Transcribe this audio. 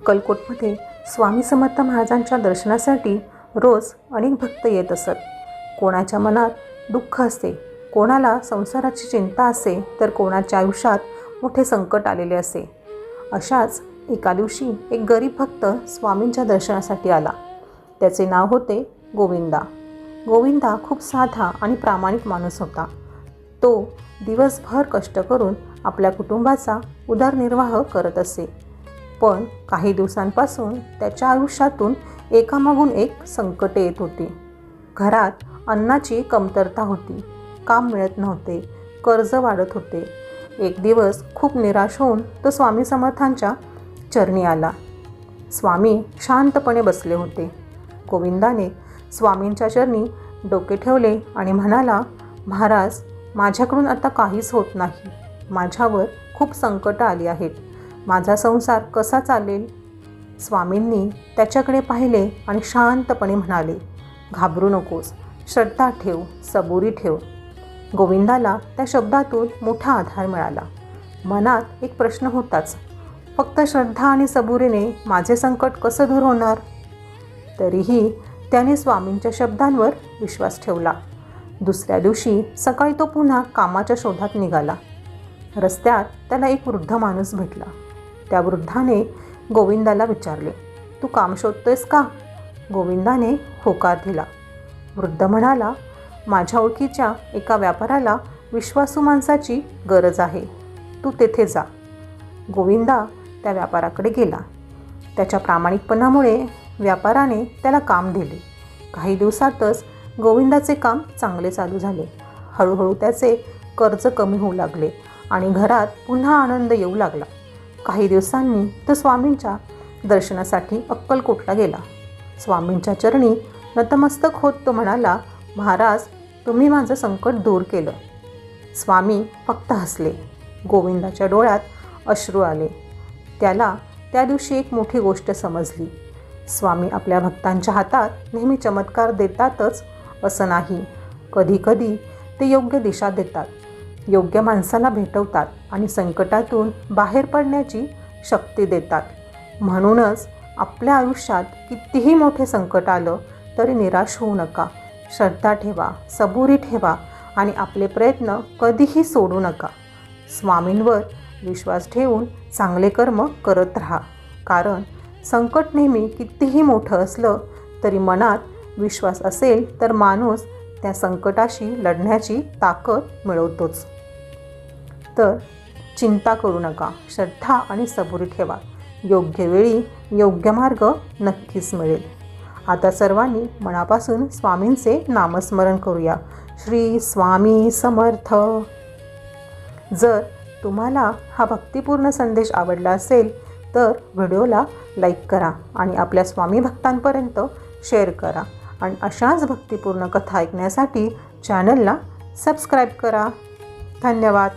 अक्कलकोटमध्ये स्वामी समर्थ महाराजांच्या दर्शनासाठी रोज अनेक भक्त येत असत. कोणाच्या मनात दुःख असते, कोणाला संसाराची चिंता असे, तर कोणाच्या आयुष्यात मोठे संकट आलेले असे. अशाच एका दिवशी एक गरीब भक्त स्वामींच्या दर्शनासाठी आला. त्याचे नाव होते गोविंदा. गोविंदा खूप साधा आणि प्रामाणिक माणूस होता. तो दिवसभर कष्ट करून आपल्या कुटुंबाचा उदरनिर्वाह करत असे. पण काही दिवसांपासून त्याच्या आयुष्यातून एकामागून एक संकटे येत होती. घरात अन्नाची कमतरता होती, काम मिळत नव्हते, कर्ज वाढत होते. एक दिवस खूप निराश होऊन तो स्वामी समर्थांच्या चरणी आला. स्वामी शांतपणे बसले होते. गोविंदाने स्वामींच्या चरणी डोके ठेवले आणि म्हणाला, महाराज, माझ्याकडून आता काहीच होत नाही. माझ्यावर खूप संकट आली आहेत. माझा संसार कसा चालेल? स्वामींनी त्याच्याकडे पाहिले आणि शांतपणे म्हणाले, घाबरू नकोस, श्रद्धा ठेव, सबुरी ठेव. गोविंदाला त्या शब्दातून मोठा आधार मिळाला. मनात एक प्रश्न होताच, फक्त श्रद्धा आणि सबुरीने माझे संकट कसं दूर होणार? तरीही त्याने स्वामींच्या शब्दांवर विश्वास ठेवला. दुसऱ्या दिवशी सकाळी तो पुन्हा कामाच्या शोधात निघाला. रस्त्यात त्याला एक वृद्ध माणूस भेटला. त्या वृद्धाने गोविंदाला विचारले, तू काम शोधतोयस का? गोविंदाने होकार दिला. वृद्ध म्हणाला, माझ्या ओळखीच्या एका व्यापाऱ्याला विश्वासू माणसाची गरज आहे. तू तेथे जा. गोविंदा त्या व्यापाराकडे गेला. त्याच्या प्रामाणिकपणामुळे व्यापाराने त्याला काम दिले. काही दिवसातच गोविंदाचे काम चांगले चालू झाले. हळूहळू त्याचे कर्ज कमी होऊ लागले आणि घरात पुन्हा आनंद येऊ लागला. काही दिवसांनी तो स्वामींच्या दर्शनासाठी अक्कलकोटला गेला. स्वामींच्या चरणी नतमस्तक होत तो म्हणाला, महाराज, तुम्ही माझं संकट दूर केलं. स्वामी फक्त हसले. गोविंदाच्या डोळ्यात अश्रू आले. त्याला त्या दिवशी एक मोठी गोष्ट समजली. स्वामी आपल्या भक्तांच्या हातात नेहमी चमत्कार देतातच असं नाही. कधीकधी ते योग्य दिशा देतात, योग्य माणसाला भेटवतात आणि संकटातून बाहेर पडण्याची शक्ती देतात. म्हणूनच आपल्या आयुष्यात कितीही मोठे संकट आलं तरी निराश होऊ नका. श्रद्धा ठेवा, सबुरी ठेवा आणि आपले प्रयत्न कधीही सोडू नका. स्वामींवर विश्वास ठेवून चांगले कर्म करत राहा. कारण संकट नेहमी कितीही मोठं असलं तरी मनात विश्वास असेल तर माणूस त्या संकटाशी लढण्याची ताकद मिळवतोच. तर चिंता करू नका, श्रद्धा आणि सबुरी ठेवा. योग्य वेळी योग्य मार्ग नक्कीच मिळेल. आता सर्वांनी मनापासून स्वामींचे नामस्मरण करूया. श्री स्वामी समर्थ. जर तुम्हाला हा भक्तिपूर्ण संदेश आवडला असेल तर व्हिडिओला लाईक करा आणि आपल्या स्वामी भक्तांपर्यंत शेअर करा. आणि अशाच भक्तिपूर्ण कथा ऐकण्यासाठी चॅनलला सबस्क्राईब करा. धन्यवाद.